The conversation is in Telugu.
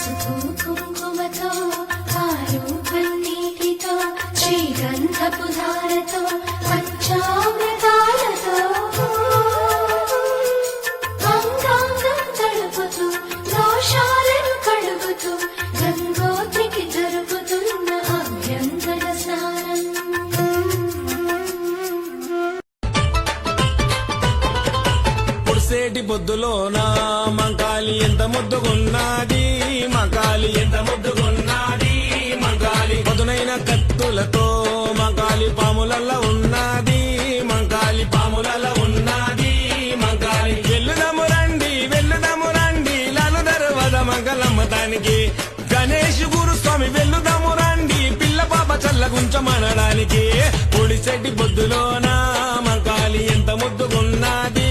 పసుపు కుంకుమతో పాలు పన్నీటితో శ్రీగంధపు ధారతో పంచామృతాలతో అంగాంగం తడుపుతూ దోషాలను కడుగుతూ గంగోత్రికి జరుపుతున్న అభ్యంతర స్నానం. పుడిసేటి పొద్దులోన మంకాలి ఎంత ముద్దుగున్నది, మంకాలి ఎంత ముద్దుగున్నది, మంకాలి పదునైన కత్తులతో మంకాలి పాములల్ల ఉన్నది, మంకాలి పాములల్ల ఉన్నది, మంకాలి వెల్లుదము రండి లాలు దర్వాజ మంగళమ్మ దానికి గణేష్ గురుస్వామి వెల్లుదము రండి పిల్ల పాప చల్లగుంచమనడానికి. పొడిసేటి పొద్దులోన మంకాలి ఎంత ముద్దుగున్నది,